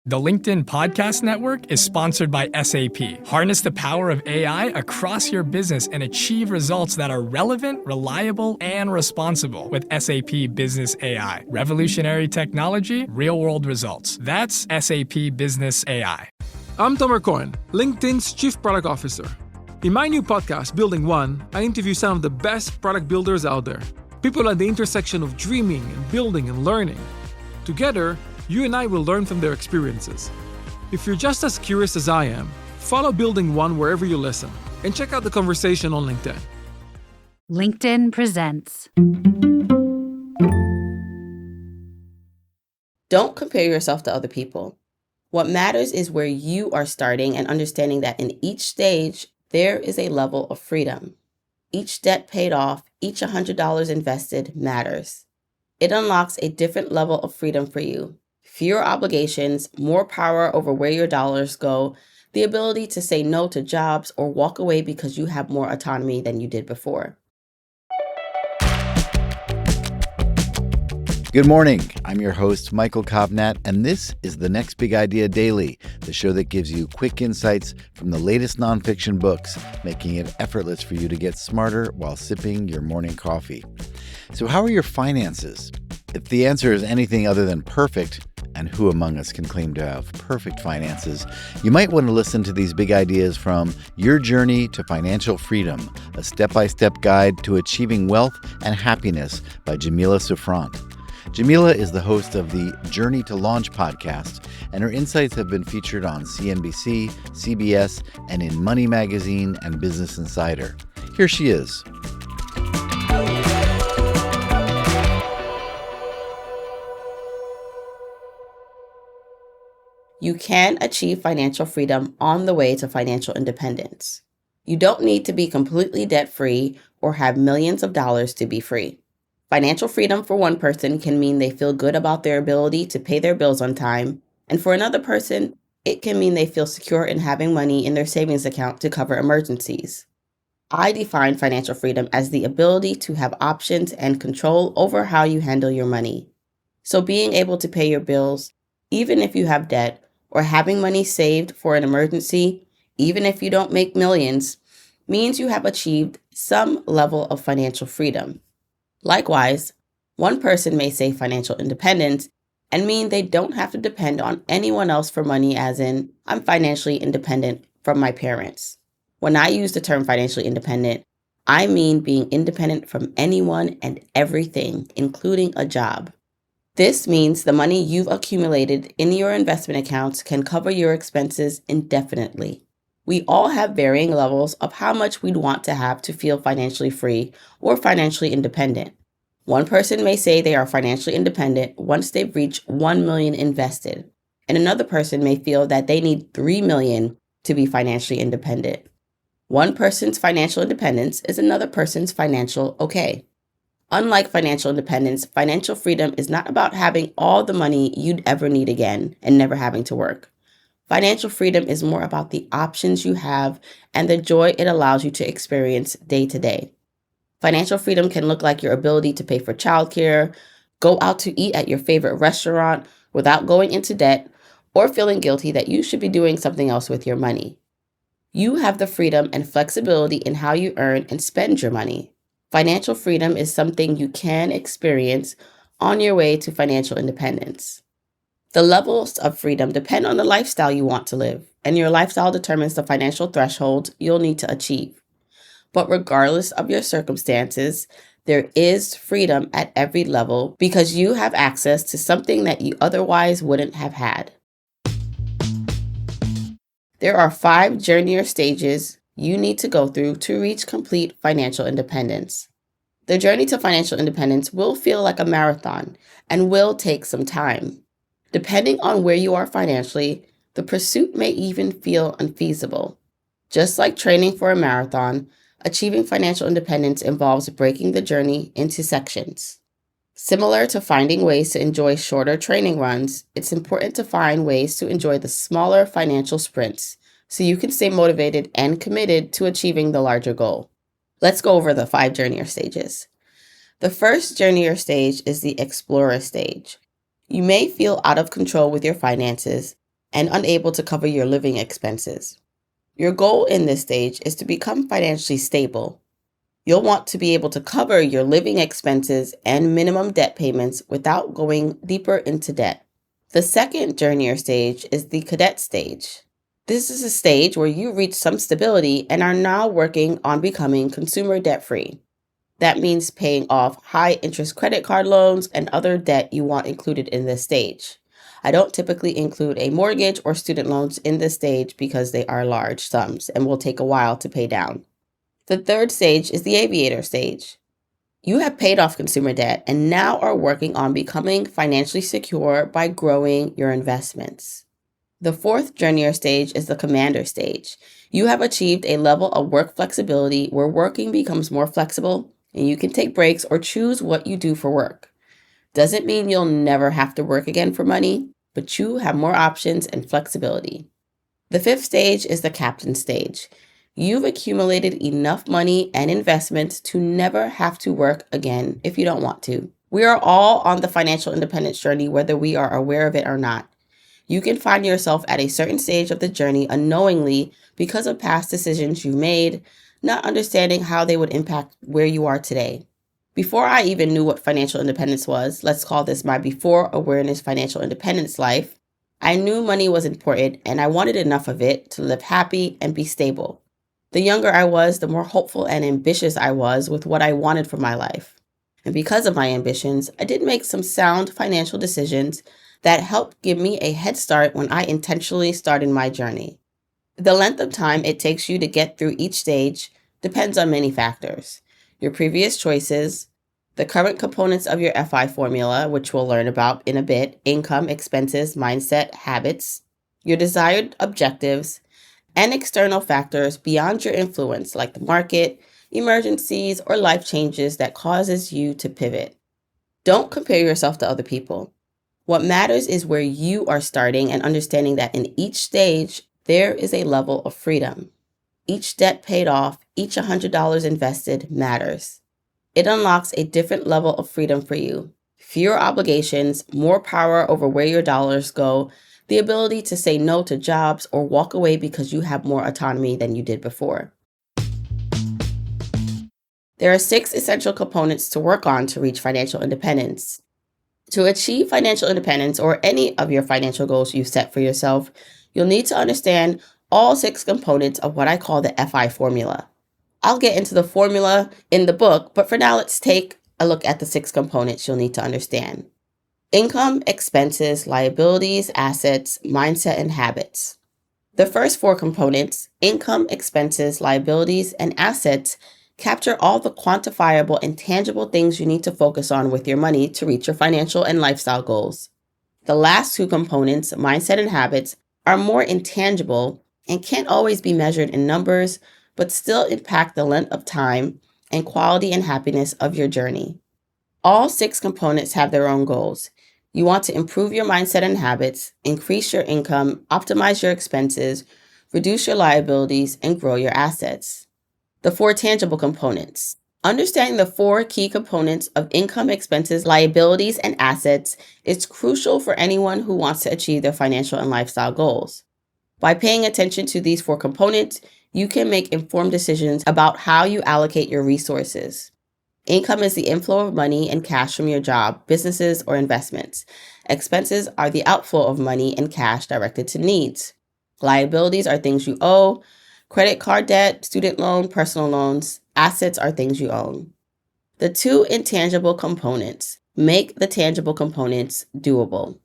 The LinkedIn Podcast Network is sponsored by SAP. Harness the power of AI across your business and achieve results that are relevant, reliable, and responsible with SAP Business AI. Revolutionary technology, real-world results. That's SAP Business AI. I'm Tomer Cohen, LinkedIn's Chief Product Officer. In my new podcast, Building One, I interview some of the best product builders out there. People at the intersection of dreaming and building and learning. Together, you and I will learn from their experiences. If you're just as curious as I am, follow Building One wherever you listen, and check out the conversation on LinkedIn. LinkedIn presents. Don't compare yourself to other people. What matters is where you are starting and understanding that in each stage, there is a level of freedom. Each debt paid off, each $100 invested matters. It unlocks a different level of freedom for you. Fewer obligations, more power over where your dollars go, the ability to say no to jobs or walk away because you have more autonomy than you did before. Good morning. I'm your host, Michael Kovnat, and this is The Next Big Idea Daily, the show that gives you quick insights from the latest nonfiction books, making it effortless for you to get smarter while sipping your morning coffee. So how are your finances? If the answer is anything other than perfect, and who among us can claim to have perfect finances, you might want to listen to these big ideas from Your Journey to Financial Freedom, a step-by-step guide to achieving wealth and happiness by Jamila Souffrant. Jamila is the host of the Journey to Launch podcast, and her insights have been featured on CNBC, CBS, and in Money Magazine and Business Insider. Here she is. You can achieve financial freedom on the way to financial independence. You don't need to be completely debt-free or have millions of dollars to be free. Financial freedom for one person can mean they feel good about their ability to pay their bills on time, and for another person, it can mean they feel secure in having money in their savings account to cover emergencies. I define financial freedom as the ability to have options and control over how you handle your money. So being able to pay your bills, even if you have debt, or having money saved for an emergency, even if you don't make millions, means you have achieved some level of financial freedom. Likewise, one person may say financial independence and mean they don't have to depend on anyone else for money, as in, I'm financially independent from my parents. When I use the term financially independent, I mean being independent from anyone and everything, including a job. This means the money you've accumulated in your investment accounts can cover your expenses indefinitely. We all have varying levels of how much we'd want to have to feel financially free or financially independent. One person may say they are financially independent once they've reached $1 million invested, and another person may feel that they need $3 million to be financially independent. One person's financial independence is another person's financial okay. Unlike financial independence, financial freedom is not about having all the money you'd ever need again and never having to work. Financial freedom is more about the options you have and the joy it allows you to experience day to day. Financial freedom can look like your ability to pay for childcare, go out to eat at your favorite restaurant without going into debt, or feeling guilty that you should be doing something else with your money. You have the freedom and flexibility in how you earn and spend your money. Financial freedom is something you can experience on your way to financial independence. The levels of freedom depend on the lifestyle you want to live, and your lifestyle determines the financial thresholds you'll need to achieve. But regardless of your circumstances, there is freedom at every level because you have access to something that you otherwise wouldn't have had. There are 5 journey stages you need to go through to reach complete financial independence. The journey to financial independence will feel like a marathon and will take some time. Depending on where you are financially, the pursuit may even feel unfeasible. Just like training for a marathon, achieving financial independence involves breaking the journey into sections. Similar to finding ways to enjoy shorter training runs, it's important to find ways to enjoy the smaller financial sprints so you can stay motivated and committed to achieving the larger goal. Let's go over the 5 journey stages. The first journey stage is the explorer stage. You may feel out of control with your finances, and unable to cover your living expenses. Your goal in this stage is to become financially stable. You'll want to be able to cover your living expenses and minimum debt payments without going deeper into debt. The second journeyer stage is the cadet stage. This is a stage where you reach some stability and are now working on becoming consumer debt-free. That means paying off high-interest credit card loans and other debt you want included in this stage. I don't typically include a mortgage or student loans in this stage because they are large sums and will take a while to pay down. The third stage is the aviator stage. You have paid off consumer debt and now are working on becoming financially secure by growing your investments. The fourth journeyer stage is the commander stage. You have achieved a level of work flexibility where working becomes more flexible and you can take breaks or choose what you do for work. Doesn't mean you'll never have to work again for money, but you have more options and flexibility. The fifth stage is the captain stage. You've accumulated enough money and investments to never have to work again if you don't want to. We are all on the financial independence journey, whether we are aware of it or not. You can find yourself at a certain stage of the journey unknowingly because of past decisions you made, not understanding how they would impact where you are today. Before I even knew what financial independence was, let's call this my before awareness financial independence life, I knew money was important and I wanted enough of it to live happy and be stable. The younger I was, the more hopeful and ambitious I was with what I wanted for my life. And because of my ambitions, I did make some sound financial decisions that helped give me a head start when I intentionally started my journey. The length of time it takes you to get through each stage depends on many factors. Your previous choices, the current components of your FI formula, which we'll learn about in a bit, income, expenses, mindset, habits, your desired objectives, and external factors beyond your influence like the market, emergencies, or life changes that causes you to pivot. Don't compare yourself to other people. What matters is where you are starting and understanding that in each stage, there is a level of freedom. Each debt paid off, each $100 invested matters. It unlocks a different level of freedom for you. Fewer obligations, more power over where your dollars go, the ability to say no to jobs or walk away because you have more autonomy than you did before. There are 6 essential components to work on to reach financial independence. To achieve financial independence or any of your financial goals you've set for yourself, you'll need to understand all 6 components of what I call the FI formula. I'll get into the formula in the book, but for now, let's take a look at the 6 components you'll need to understand. Income, expenses, liabilities, assets, mindset, and habits. The first 4 components, income, expenses, liabilities, and assets, capture all the quantifiable and tangible things you need to focus on with your money to reach your financial and lifestyle goals. The last 2 components, mindset and habits, are more intangible and can't always be measured in numbers, but still impact the length of time and quality and happiness of your journey. All 6 components have their own goals. You want to improve your mindset and habits, increase your income, optimize your expenses, reduce your liabilities, and grow your assets. The 4 tangible components. Understanding the 4 key components of income, expenses, liabilities, and assets is crucial for anyone who wants to achieve their financial and lifestyle goals. By paying attention to these 4 components, you can make informed decisions about how you allocate your resources. Income is the inflow of money and cash from your job, businesses, or investments. Expenses are the outflow of money and cash directed to needs. Liabilities are things you owe. Credit card debt, student loan, personal loans. Assets are things you own. The 2 intangible components make the tangible components doable.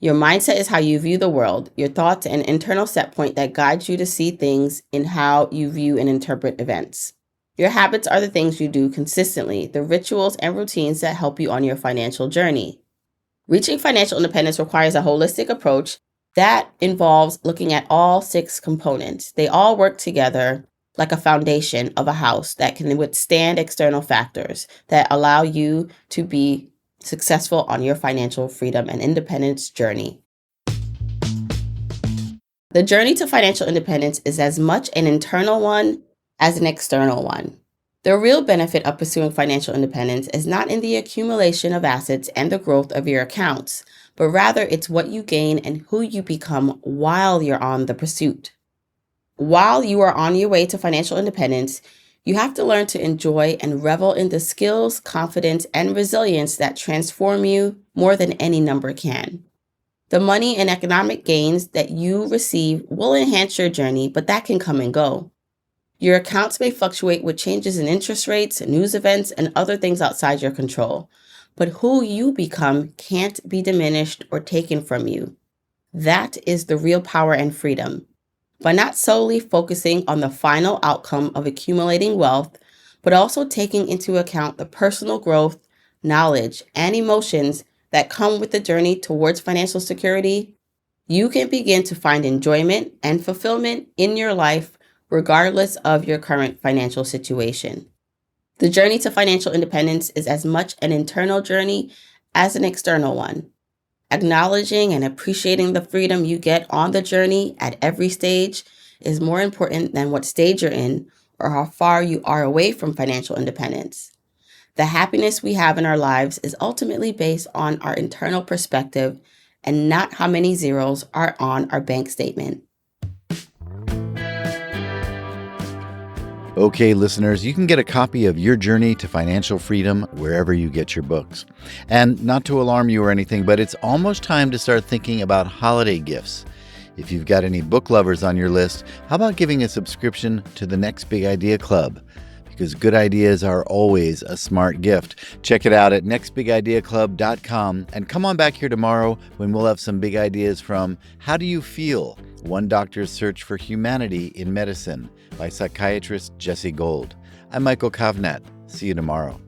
Your mindset is how you view the world, your thoughts and internal set point that guides you to see things in how you view and interpret events. Your habits are the things you do consistently, the rituals and routines that help you on your financial journey. Reaching financial independence requires a holistic approach that involves looking at all 6 components. They all work together like a foundation of a house that can withstand external factors that allow you to be successful on your financial freedom and independence journey. The journey to financial independence is as much an internal one as an external one. The real benefit of pursuing financial independence is not in the accumulation of assets and the growth of your accounts, but rather it's what you gain and who you become while you're on the pursuit. While you are on your way to financial independence, you have to learn to enjoy and revel in the skills, confidence, and resilience that transform you more than any number can. The money and economic gains that you receive will enhance your journey, but that can come and go. Your accounts may fluctuate with changes in interest rates, news events, and other things outside your control. But who you become can't be diminished or taken from you. That is the real power and freedom. By not solely focusing on the final outcome of accumulating wealth, but also taking into account the personal growth, knowledge, and emotions that come with the journey towards financial security, you can begin to find enjoyment and fulfillment in your life regardless of your current financial situation. The journey to financial independence is as much an internal journey as an external one. Acknowledging and appreciating the freedom you get on the journey at every stage is more important than what stage you're in or how far you are away from financial independence. The happiness we have in our lives is ultimately based on our internal perspective and not how many zeros are on our bank statement. Okay, listeners, you can get a copy of Your Journey to Financial Freedom wherever you get your books. And not to alarm you or anything, but it's almost time to start thinking about holiday gifts. If you've got any book lovers on your list, how about giving a subscription to the Next Big Idea Club? Because good ideas are always a smart gift. Check it out at nextbigideaclub.com and come on back here tomorrow when we'll have some big ideas from How Do You Feel? One Doctor's Search for Humanity in Medicine by psychiatrist Jesse Gold. I'm Michael Kovnat. See you tomorrow.